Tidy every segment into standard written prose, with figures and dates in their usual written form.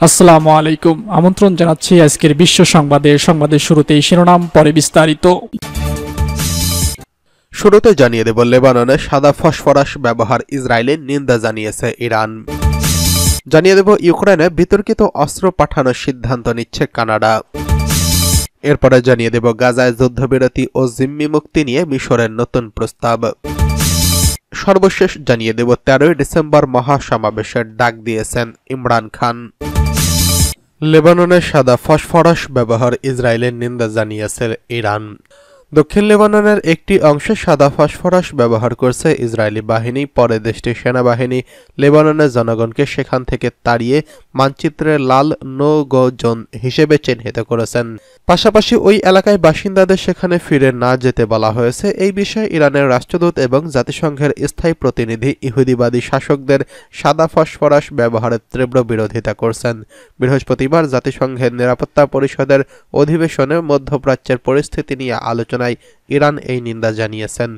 আসসালামু আলাইকুম। আমন্ত্রণ জানাচ্ছি আজকের বিশ্ব সংবাদের শুরুতেই শিরোনাম, পরে বিস্তারিত। শুরুতে জানিয়ে দেব, লেবাননে সাদা ফসফরাস ব্যবহার ইসরায়েলের নিন্দা জানিয়েছে ইরান। জানিয়ে দেব, ইউক্রেনে বিতর্কিত অস্ত্র পাঠানোর সিদ্ধান্ত নিচ্ছে কানাডা। এরপরে জানিয়ে দেব, গাজায় যুদ্ধবিরতি ও জিম্মি মুক্তি নিয়ে মিশরের নতুন প্রস্তাব। সর্বশেষ জানিয়ে দেব, 13 ডিসেম্বর মহাসমাবেশের ডাক দিয়েছেন ইমরান খান। লেবাননে সাদা ফসফরাস ব্যবহার ইসরায়েলের নিন্দা জানিয়েছে ইরান। দক্ষিণ লেবাননের একটি অংশে সাদা ফসফরাস ব্যবহার করছে ইসরায়েলি বাহিনী। পরে দেশটির সেনাবাহিনী লেবাননের জনগণকে সেখান থেকে তাড়িয়ে মানচিত্রে লাল নো গো জোন হিসেবে চিহ্নিত করেছেন। পাশাপাশি ওই এলাকায় বাসিন্দাদের সেখানে ফিরে না যেতে বলা হয়েছে। এই বিষয়ে ইরানের রাষ্ট্রদূত এবং জাতিসংঘের স্থায়ী প্রতিনিধি ইহুদিবাদী শাসকদের সাদা ফসফরাস ব্যবহারের তীব্র বিরোধিতা করছেন। বৃহস্পতিবার জাতিসংঘের নিরাপত্তা পরিষদের অধিবেশনে মধ্যপ্রাচ্যের পরিস্থিতি নিয়ে আলোচনায় ইরান এই নিন্দা জানিয়েছেন।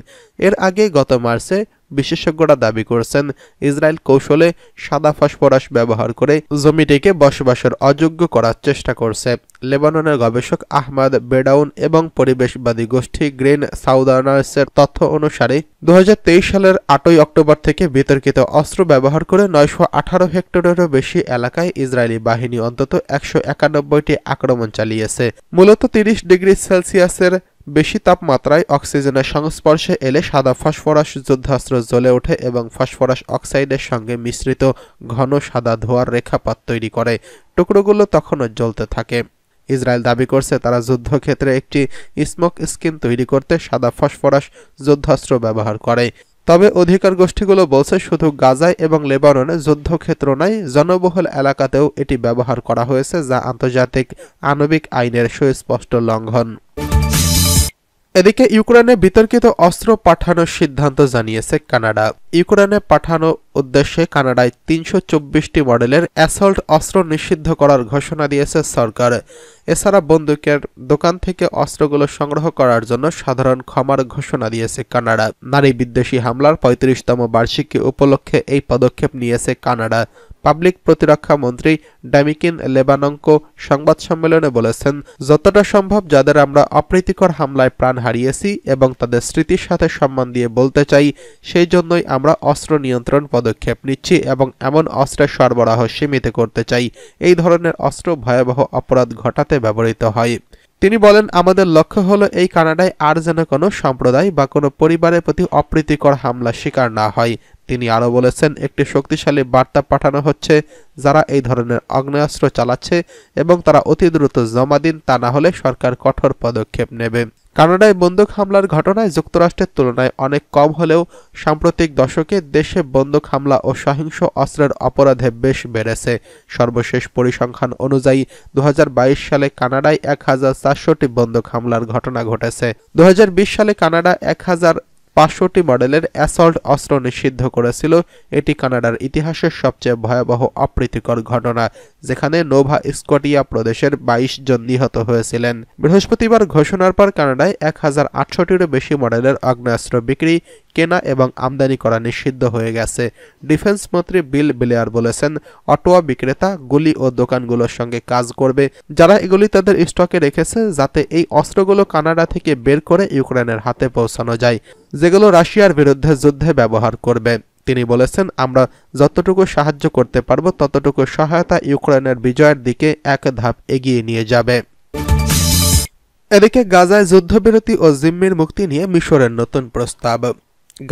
এর আগে গত মার্চে বিশেষজ্ঞরা দাবি করেছেন ইসরায়েল কৌশলে সাদা ফসফরাস ব্যবহার করে জমিটিকে বসবাসের অযোগ্য করার চেষ্টা করছে। লেবাননের গবেষক আহমদ বেডাউন এবং পরিবেশবাদী গোষ্ঠী গ্রিন সাউদার্নার্সের তথ্য অনুসারে 2023 সালের 8 অক্টোবর থেকে বিতর্কিত অস্ত্র ব্যবহার করে 918 হেক্টরেরও বেশি এলাকায় ইসরায়েলি বাহিনী অন্তত 191টি আক্রমণ চালিয়েছে। মূলত 30 ডিগ্রি সেলসিয়াসের বেশি তাপমাত্রায় অক্সিজেনের সংস্পর্শে এলে সাদা ফসফরাস যুদ্ধাস্ত্র জ্বলে ওঠে এবং ফসফরাস অক্সাইডের সঙ্গে মিশ্রিত ঘন সাদা ধোঁয়ার রেখাপাত তৈরি করে। টুকরোগুলো তখনও জ্বলতে থাকে। ইসরায়েল দাবি করছে তারা যুদ্ধক্ষেত্রে একটি স্মোক স্ক্রিন তৈরি করতে সাদা ফসফরাস যুদ্ধাস্ত্র ব্যবহার করে। তবে অধিকার গোষ্ঠীগুলো বলছে শুধু গাজায় এবং লেবাননে যুদ্ধক্ষেত্র নয়, জনবহুল এলাকাতেও এটি ব্যবহার করা হয়েছে, যা আন্তর্জাতিক আণবিক আইনের সুস্পষ্ট লঙ্ঘন। এদিকে ইউক্রেনে বিতর্কিত অস্ত্র পাঠানোর সিদ্ধান্ত জানিয়েছে কানাডা। ইউক্রেনে পাঠানোর উদ্দেশ্যে কানাডায় 324টি মডেলের অ্যাসল্ট অস্ত্র নিষিদ্ধ করার ঘোষণা দিয়েছে সরকার। এছাড়া বন্দুকের দোকান থেকে অস্ত্রগুলো সংগ্রহ করার জন্য সাধারণ ক্ষমার ঘোষণা দিয়েছে কানাডা। নারী বিদ্বেষী হামলার 35তম বার্ষিকী উপলক্ষে এই পদক্ষেপ নিয়েছে কানাডা। পাবলিক প্রতিরক্ষা মন্ত্রী ডামিকিন লেবানঙ্কো সংবাদ সম্মেলনে বলেছেন, যতটা সম্ভব যাদের আমরা অপ্রীতিকর হামলায় প্রাণ হারিয়েছি এবং তাদের স্মৃতির সাথে সম্মান দিয়ে বলতে চাই, সেই জন্যই আমরা অস্ত্র নিয়ন্ত্রণ পদক্ষেপ নিচ্ছি এবং এমন অস্ত্রের সরবরাহ সীমিত করতে চাই। এই ধরনের অস্ত্র ভয়াবহ অপরাধ ঘটাতে ব্যবহৃত হয়। তিনি বলেন, আমাদের লক্ষ্য হলো এই কানাডায় আর যেন কোনো সম্প্রদায় বা কোনো পরিবারের প্রতি অপ্রীতিকর হামলা শিকার না হয়। তিনি আরও বলেছেন, একটি শক্তিশালী বার্তা পাঠানো হচ্ছে, যারা এই ধরনের আগ্নেয়াস্ত্র চালাচ্ছে এবং তারা অতি দ্রুত জমা দিন, তা না হলে সরকার কঠোর পদক্ষেপ নেবে। কানাডায় বন্দুক হামলার ঘটনায় যুক্তরাষ্ট্রের তুলনায় অনেক কম হলেও সাম্প্রতিক দশকে দেশে বন্দুক হামলা ও সহিংস অস্ত্রের অপরাধে বেশ বেড়েছে। সর্বশেষ পরিসংখ্যান অনুযায়ী 2022 সালে কানাডায় 1400টি বন্দুক হামলার ঘটনা ঘটেছে। 2020 সালে কানাডা 1500টি মডেলের অ্যাসল্ট অস্ত্র নিষিদ্ধ করেছিল। এটি কানাডার ইতিহাসের সবচেয়ে ভয়াবহ অপ্রীতিকর ঘটনা, যেখানে নোভা স্কটিয়া প্রদেশের 22 জন নিহত হয়েছিলেন। বৃহস্পতিবার ঘোষণার পর কানাডায় 1800টিরও বেশি মডেলের আগ্নেয়াস্ত্র বিক্রি, কেনা এবং আমদানি করা নিষিদ্ধ হয়ে গেছে। ডিফেন্স মন্ত্রী বিল ব্লেয়ার বলেছেন, অটোয়া বিক্রেতা গুলি ও দোকানগুলোর সঙ্গে কাজ করবে, যারা এগুলি তাদের স্টকে রেখেছে, যাতে এই অস্ত্রগুলো কানাডা থেকে বের করে ইউক্রেনের হাতে পৌঁছানো যায়, যেগুলো রাশিয়ার বিরুদ্ধে যুদ্ধে ব্যবহার করবে। তিনি বলেছেন, আমরা যতটুকু সাহায্য করতে পারব ততটুকু সহায়তা ইউক্রেনের বিজয়ের দিকে এক ধাপ এগিয়ে নিয়ে যাবে। এদিকে গাজায় যুদ্ধবিরতি ও জিম্মির মুক্তি নিয়ে মিশরের নতুন প্রস্তাব।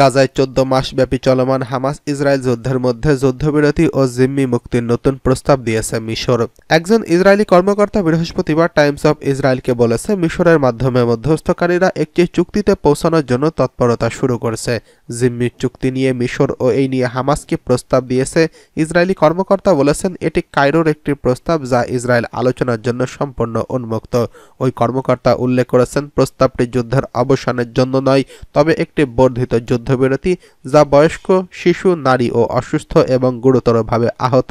গাজায় 14 মাস ব্যাপী চলমান হামাস ইসরায়েল যুদ্ধের মধ্যে যুদ্ধবিরতি ও জিম্মি মুক্তির নতুন প্রস্তাব দিয়েছে মিশর। একজন ইসরায়েলি কর্মকর্তা বৃহস্পতিবার টাইমস অফ ইসরায়েলকে বলেছে, মিশরের মাধ্যমে মধ্যস্থকারীরা একটি চুক্তিতে পৌঁছানোর জন্য তৎপরতা শুরু করেছে। জিম্মির চুক্তি নিয়ে মিশর ও এই নিয়ে হামাসকে প্রস্তাব দিয়েছে। ইসরায়েলি কর্মকর্তা বলেছেন, এটি কায়রোর একটি প্রস্তাব, যা ইসরায়েল আলোচনার জন্য সম্পূর্ণ উন্মুক্ত। ওই কর্মকর্তা উল্লেখ করেছেন, প্রস্তাবটি যুদ্ধের অবসানের জন্য নয়, তবে একটি বর্ধিত যুদ্ধবিরতি, যা বয়স্ক, শিশু, নারী ও অসুস্থ এবং গুরুতরভাবে আহত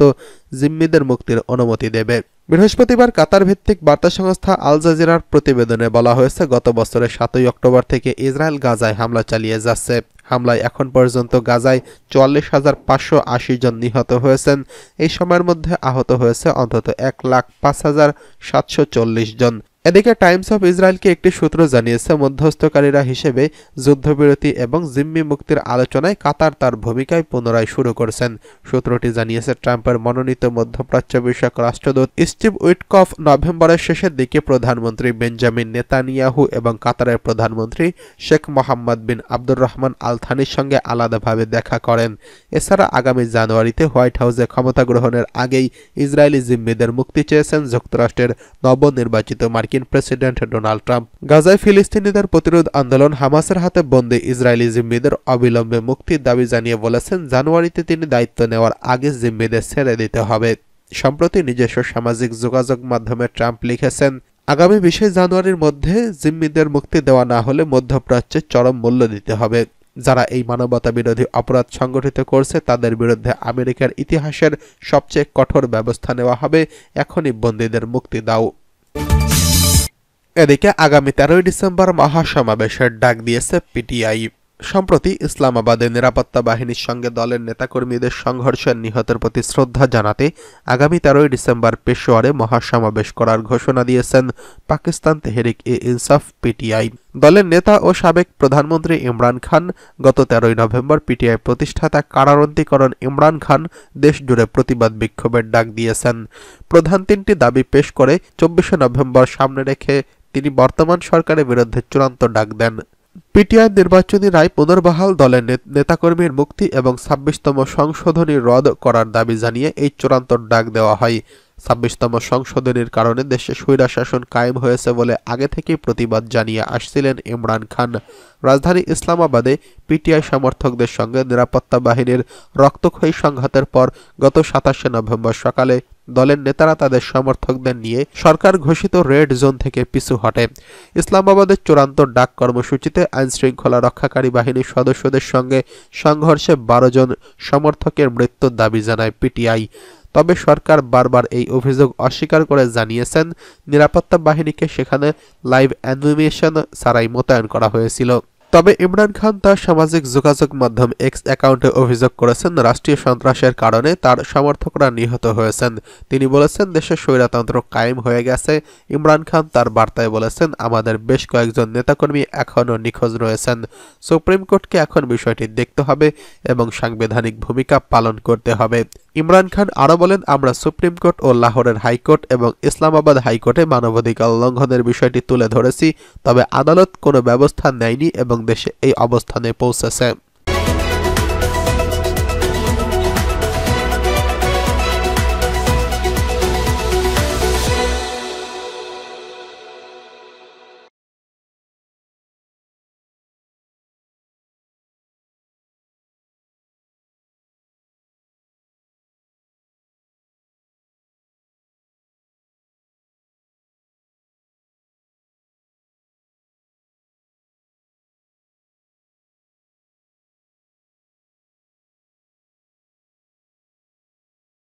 জিম্মিদের মুক্তির অনুমতি দেবে। বৃহস্পতিবার কাতার ভিত্তিক বার্তা সংস্থা আল জাজিরার প্রতিবেদনে বলা হয়েছে, গত বছরের 7 অক্টোবর থেকে ইসরায়েল গাজায় হামলা চালিয়ে যাচ্ছে। হামলায় এখন পর্যন্ত গাজায় 44,580 জন নিহত হয়েছেন। এই সময়ের মধ্যে আহত হয়েছে অন্তত 1,05,740 জন। এদিকে টাইমস অফ ইসরায়েলকে একটি সূত্র জানিয়েছে, মধ্যস্থকারীরা হিসেবে যুদ্ধবিরতি এবং জিম্মি মুক্তির আলোচনায় কাতার তার ভূমিকায় পুনরায় শুরু করেছেন। সূত্রটি জানিয়েছে, ট্রাম্পের মনোনীত মধ্যপ্রাচ্য বিষয়ক রাষ্ট্রদূত স্টিভ উইটকফ নভেম্বরের শেষের দিকে প্রধানমন্ত্রী বেঞ্জামিন নেতানিয়াহু এবং কাতারের প্রধানমন্ত্রী শেখ মোহাম্মদ বিন আব্দুর রহমান আল থানির সঙ্গে আলাদাভাবে দেখা করেন। এছাড়া আগামী জানুয়ারিতে হোয়াইট হাউসে ক্ষমতা গ্রহণের আগেই ইসরায়েলি জিম্মিদের মুক্তি চেয়েছেন যুক্তরাষ্ট্রের নবনির্বাচিত মার্কিন প্রেসিডেন্ট ডোনাল্ড ট্রাম্প। গাজায় ফিলিস্তিনিদের প্রতিরোধ আন্দোলন হামাসের হাতে বন্দী ইসরায়েলি জিম্মিদের অবিলম্বে মুক্তির দাবি জানিয়ে বলেছেন, জানুয়ারিতে তিনি দায়িত্ব নেওয়ার আগে জিম্মিদের ছেড়ে দিতে হবে। সম্প্রতি নিজস্ব সামাজিক যোগাযোগ মাধ্যমে ট্রাম্প লিখেছেন, আগামী 20 জানুয়ারির মধ্যে জিম্মিদের মুক্তি দেওয়া না হলে মধ্যপ্রাচ্যে চরম মূল্য দিতে হবে। যারা এই মানবতা বিরোধী অপরাধ সংগঠিত করছে তাদের বিরুদ্ধে আমেরিকার ইতিহাসের সবচেয়ে কঠোর ব্যবস্থা নেওয়া হবে। এখনই বন্দীদের মুক্তি দাও। এদিকে আগামী 13 ডিসেম্বর মহাসমাবেশের ডাক দিয়েছে পিটিআই। সম্প্রতি ইসলামাবাদে নিরাপত্তা বাহিনীর সঙ্গে দলের নেতাকর্মীদের সংঘর্ষের নিহতের প্রতি শ্রদ্ধা জানাতে আগামী 13 ডিসেম্বর পেশোয়ারে মহাসমাবেশ করার ঘোষণা দিয়েছেন পাকিস্তান তেহরিক-ই-ইনসাফ পিটিআই। দলের নেতা ও সাবেক প্রধানমন্ত্রী ইমরান খান গত 13 নভেম্বর পিটিআই প্রতিষ্ঠাতা কারাবন্দীকরণ ইমরান খান দেশজুড়ে প্রতিবাদ বিক্ষোভের ডাক দিয়েছেন। প্রধান 3টি দাবি পেশ করে 24 নভেম্বর সামনে রেখে তিনি বর্তমান সরকারের বিরুদ্ধে চূড়ান্ত ডাক দেন। পিটিআই নির্বাচনী রায় পুনর্বহাল, দলের নেতাকর্মীর মুক্তি এবং 26তম সংশোধনী রদ করার দাবি জানিয়ে এই চূড়ান্ত ডাক দেওয়া হয়। 26তম সংশোধনীর কারণে দেশে স্বৈরশাসন কায়েম হয়েছে বলে আগে থেকেই প্রতিবাদ জানিয়ে আসছিলেন ইমরান খান। রাজধানী ইসলামাবাদে পিটিআই সমর্থকদের সঙ্গে নিরাপত্তা বাহিনীর রক্তক্ষয়ী সংঘাতের পর গত 27 নভেম্বর সকালে দলের নেতারা তাদের সমর্থকদের নিয়ে সরকার ঘোষিত রেড জোন থেকে পিছু হটে। ইসলামাবাদের চূড়ান্ত ডাক কর্মসূচিতে আইনশৃঙ্খলা রক্ষাকারী বাহিনীর সদস্যদের সঙ্গে সংঘর্ষে 12 জন সমর্থকের মৃত্যুর দাবি জানায় পিটিআই। তবে সরকার বারবার এই অভিযোগ অস্বীকার করে জানিয়েছেন, নিরাপত্তা বাহিনীকে সেখানে লাইভ অ্যানিমেশন ছাড়াই মোতায়েন করা হয়েছিল। তবে ইমরান খান তার সামাজিক যোগাযোগ মাধ্যম এক্স অ্যাকাউন্টে অভিযোগ করেছেন, রাষ্ট্রীয় সন্ত্রাসের কারণে তার সমর্থকরা নিহত হয়েছেন। তিনি বলেছেন, দেশে স্বৈরতন্ত্র কায়েম হয়ে গেছে। ইমরান খান তার বার্তায় বলেছেন, আমাদের বেশ কয়েকজন নেতাকর্মী এখনও নিখোঁজ রয়েছেন। সুপ্রিম কোর্টকে এখন বিষয়টি দেখতে হবে এবং সাংবিধানিক ভূমিকা পালন করতে হবে। ইমরান খান আরও বলেন, আমরা সুপ্রিম কোর্ট ও লাহোরের হাইকোর্ট এবং ইসলামাবাদ হাইকোর্টে মানবাধিকার লঙ্ঘনের বিষয়টি তুলে ধরেছি, তবে আদালত কোনো ব্যবস্থা নেয়নি এবং দেশে এই অবস্থানে পৌঁছেছে।